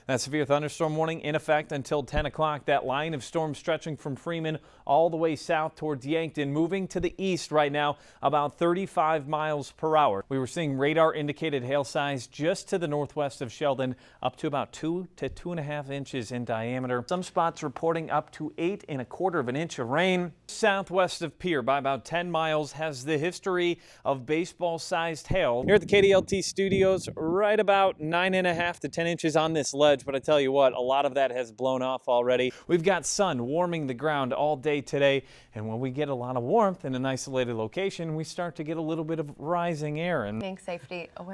That severe thunderstorm warning in effect until 10 o'clock. That line of storms stretching from Freeman all the way south towards Yankton, moving to the east right now about 35 miles per hour. We were seeing radar indicated hail size just to the northwest of Sheldon, up to about 2 to 2.5 inches in diameter. Some spots reporting up to 8 1/4 of an inch of rain. Southwest of Pier by about 10 miles has the history of baseball-sized hail. Here at the KDLT studios, right about 9.5 to 10 inches on this ledge. But I tell you what, a lot of that has blown off already. We've got sun warming the ground all day today, and when we get a lot of warmth in an isolated location, we start to get a little bit of rising air. And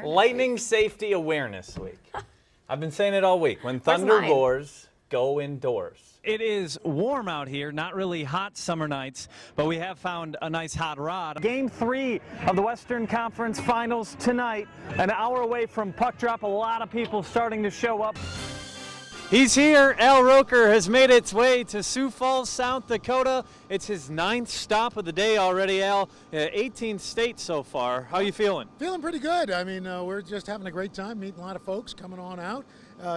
Lightning Safety Awareness Week. I've been saying it all week. When thunder roars, go indoors. It is warm out here, not really hot summer nights, but we have found a nice hot rod. Game 3 of the Western Conference Finals tonight, an hour away from puck drop. A lot of people starting to show up. He's here. Al Roker has made its way to Sioux Falls, South Dakota. It's his 9th stop of the day already, Al. 18th state so far. How you feeling? Feeling pretty good. I mean, we're just having a great time, meeting a lot of folks coming on out,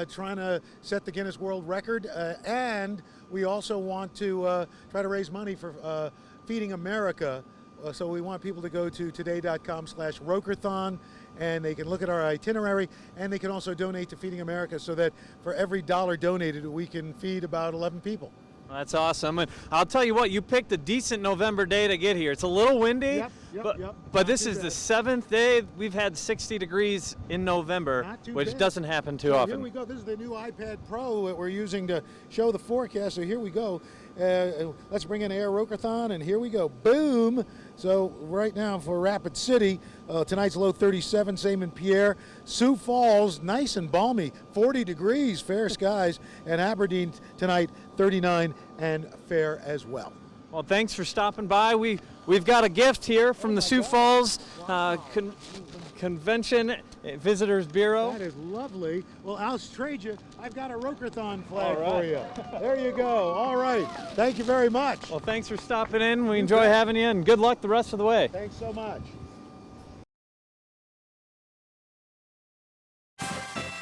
trying to set the Guinness World Record. And we also want to try to raise money for Feeding America. So we want people to go to today.com/Rokerthon, and they can look at our itinerary, and they can also donate to Feeding America, so that for every $1 donated, we can feed about 11 people. That's awesome. And I'll tell you what, you picked a decent November day to get here. It's a little windy, but this is the 7th day we've had 60 degrees in November, which doesn't happen too often. Here we go. This is the new iPad Pro that we're using to show the forecast. So here we go. Let's bring in Air Rokerthon, and here we go. Boom! So right now for Rapid City, tonight's low 37, same in Pierre. Sioux Falls, nice and balmy, 40 degrees, fair skies, and Aberdeen tonight, 39 and fair as well. Well, thanks for stopping by. We've got a gift here from the Sioux Falls Convention Visitors Bureau. That is lovely. Well, I'll trade you. I've got a Rokerthon flag for you. There you go. All right. Thank you very much. Well, thanks for stopping in. We enjoy having you, and good luck the rest of the way. Thanks so much.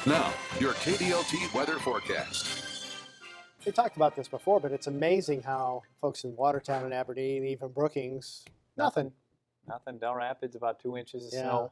Now, your KDLT weather forecast. We talked about this before, but it's amazing how folks in Watertown and Aberdeen, even Brookings, nothing. Del Rapids, about 2 inches of snow.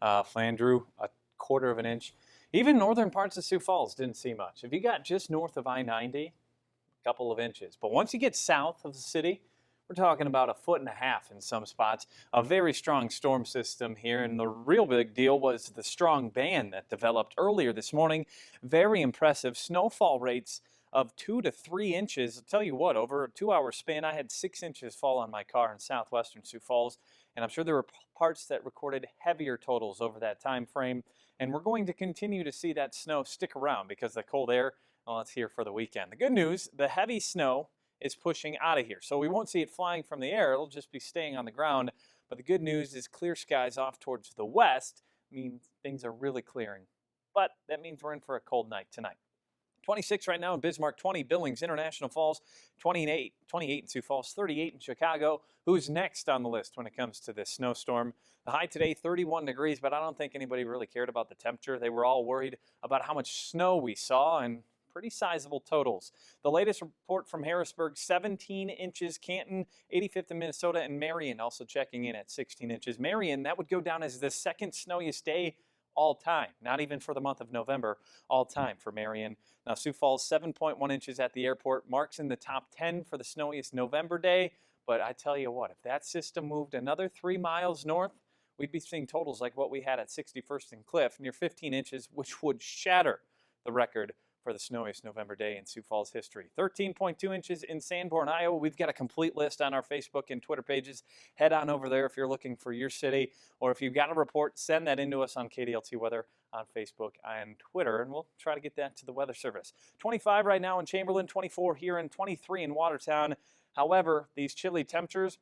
Flandreau, 1/4 of an inch. Even northern parts of Sioux Falls didn't see much. If you got just north of I-90, a couple of inches. But once you get south of the city, we're talking about 1.5 feet in some spots. A very strong storm system here, and the real big deal was the strong band that developed earlier this morning. Very impressive snowfall rates of 2 to 3 inches. I'll tell you what, over a 2-hour span, I had 6 inches fall on my car in southwestern Sioux Falls, and I'm sure there were parts that recorded heavier totals over that time frame. And we're going to continue to see that snow stick around because the cold air, well, it's here for the weekend. The good news, the heavy snow is pushing out of here, so we won't see it flying from the air. It'll just be staying on the ground. But the good news is clear skies off towards the west means things are really clearing. But that means we're in for a cold night tonight. 26 right now in Bismarck, 20 Billings, International Falls, 28 in Sioux Falls, 38 in Chicago. Who's next on the list when it comes to this snowstorm? The high today, 31 degrees, but I don't think anybody really cared about the temperature. They were all worried about how much snow we saw, and pretty sizable totals. The latest report from Harrisburg, 17 inches. Canton, 85th in Minnesota, and Marion also checking in at 16 inches. Marion, that would go down as the second snowiest day all time, not even for the month of November, all time for Marion. Now, Sioux Falls, 7.1 inches at the airport, marks in the top 10 for the snowiest November day. But I tell you what, if that system moved another 3 miles north, we'd be seeing totals like what we had at 61st and Cliff, near 15 inches, which would shatter the record for the snowiest November day in Sioux Falls history. 13.2 inches in Sanborn, Iowa. We've got a complete list on our Facebook and Twitter pages. Head on over there if you're looking for your city, or if you've got a report, send that into us on KDLT Weather on Facebook and Twitter, and we'll try to get that to the Weather Service. 25 right now in Chamberlain, 24 here, and 23 in Watertown. However, these chilly temperatures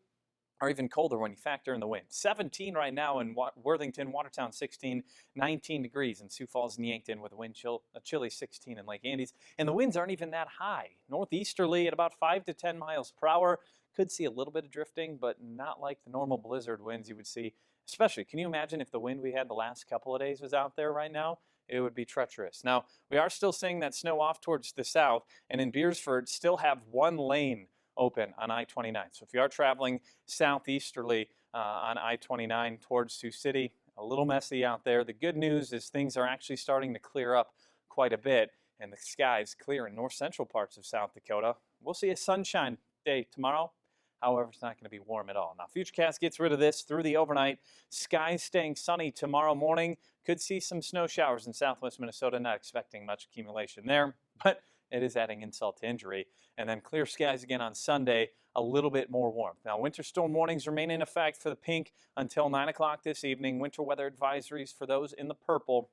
are even colder when you factor in the wind. 17 right now in Worthington, Watertown 16, 19 degrees in Sioux Falls and Yankton with a wind chill, a chilly 16 in Lake Andes. And the winds aren't even that high. Northeasterly at about 5 to 10 miles per hour. Could see a little bit of drifting, but not like the normal blizzard winds you would see Especially, can you imagine if the wind we had the last couple of days was out there right now? It would be treacherous. Now, we are still seeing that snow off towards the south, and in Beersford still have one lane open on I-29. So if you are traveling southeasterly on I-29 towards Sioux City, a little messy out there. The good news is things are actually starting to clear up quite a bit, and the skies clear in north central parts of South Dakota. We'll see a sunshine day tomorrow. However, it's not going to be warm at all. Now, Futurecast gets rid of this through the overnight. Skies staying sunny tomorrow morning. Could see some snow showers in southwest Minnesota. Not expecting much accumulation there, but it is adding insult to injury. And then clear skies again on Sunday, a little bit more warmth. Now, winter storm warnings remain in effect for the pink until 9 o'clock this evening. Winter weather advisories for those in the purple.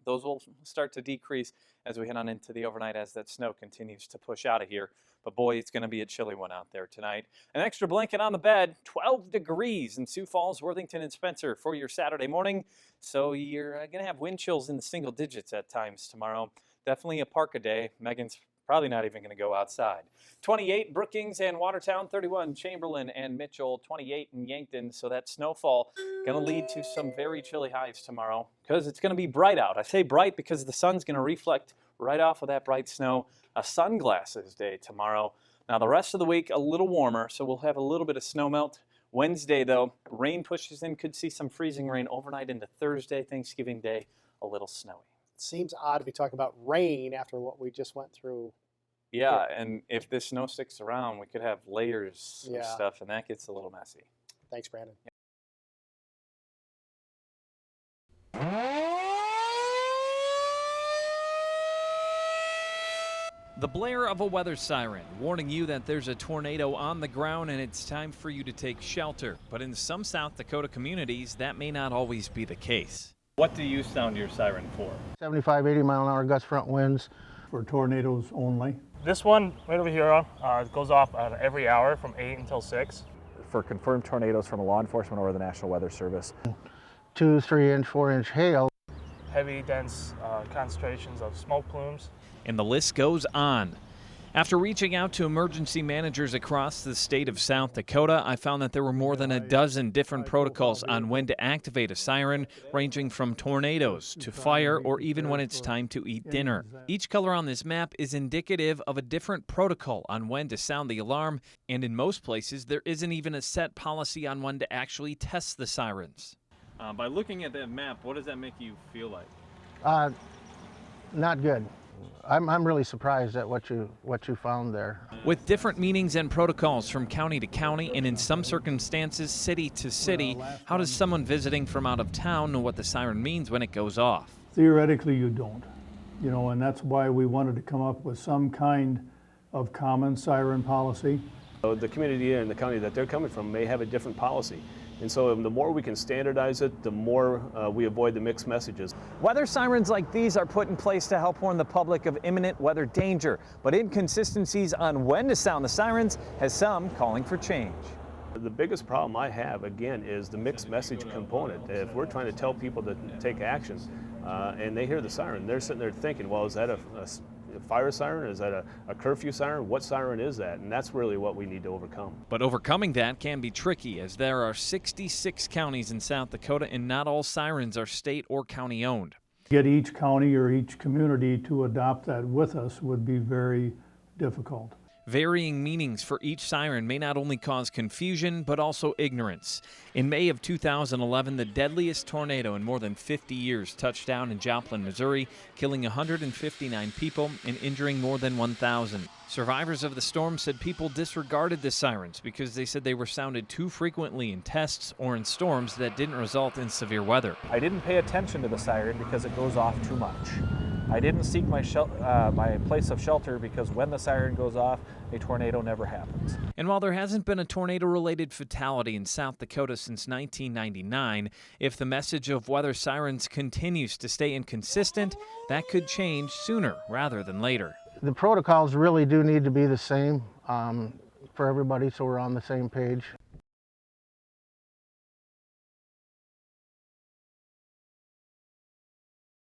Those will start to decrease as we head on into the overnight as that snow continues to push out of here. But boy, it's going to be a chilly one out there tonight. An extra blanket on the bed, 12 degrees in Sioux Falls, Worthington, and Spencer for your Saturday morning. So you're going to have wind chills in the single digits at times tomorrow. Definitely a parka day. Megan's probably not even going to go outside. 28 Brookings and Watertown, 31 Chamberlain and Mitchell, 28 in Yankton. So that snowfall going to lead to some very chilly highs tomorrow because it's going to be bright out. I say bright because the sun's going to reflect right off of that bright snow. A sunglasses day tomorrow. Now the rest of the week a little warmer, so we'll have a little bit of snow melt. Wednesday though, rain pushes in. Could see some freezing rain overnight into Thursday, Thanksgiving Day, a little snowy. It seems odd to be talking about rain after what we just went through. Yeah, and if this snow sticks around, we could have layers of Yeah. stuff, and that gets a little messy. Thanks, Brandon. The blare of a weather siren warning you that there's a tornado on the ground and it's time for you to take shelter. But in some South Dakota communities, that may not always be the case. What do you sound your siren for? 75, 80 mile an hour gust front winds. For tornadoes only. This one right over here goes off every hour from 8 until 6. For confirmed tornadoes from law enforcement or the National Weather Service. 2, 3 inch, 4 inch hail. Heavy, dense concentrations of smoke plumes. And the list goes on. After reaching out to emergency managers across the state of South Dakota, I found that there were more than a dozen different protocols on when to activate a siren, ranging from tornadoes to fire or even when it's time to eat dinner. Each color on this map is indicative of a different protocol on when to sound the alarm, and in most places there isn't even a set policy on when to actually test the sirens. By looking at that map, what does that make you feel like? Not good. I'm really surprised at what you found there. With different meanings and protocols from county to county and in some circumstances city to city, how does someone visiting from out of town know what the siren means when it goes off? Theoretically, you don't. And that's why we wanted to come up with some kind of common siren policy. The community and the county that they're coming from may have a different policy. And so the more we can standardize it, the more we avoid the mixed messages. Weather sirens like these are put in place to help warn the public of imminent weather danger, but inconsistencies on when to sound the sirens has some calling for change. The biggest problem I have, again, is the mixed message component. If we're trying to tell people to take action and they hear the siren, they're sitting there thinking, well, is that a fire siren? Is that a curfew siren? What siren is that? And that's really what we need to overcome. But overcoming that can be tricky, as there are 66 counties in South Dakota and not all sirens are state or county owned. Get each county or each community to adopt that with us would be very difficult. Varying meanings for each siren may not only cause confusion, but also ignorance. In May of 2011, the deadliest tornado in more than 50 years touched down in Joplin, Missouri, killing 159 people and injuring more than 1,000. Survivors of the storm said people disregarded the sirens because they said they were sounded too frequently in tests or in storms that didn't result in severe weather. I didn't pay attention to the siren because it goes off too much. I didn't seek my place of shelter because when the siren goes off, a tornado never happens. And while there hasn't been a tornado-related fatality in South Dakota since 1999, if the message of weather sirens continues to stay inconsistent, that could change sooner rather than later. The protocols really do need to be the same for everybody, so we're on the same page.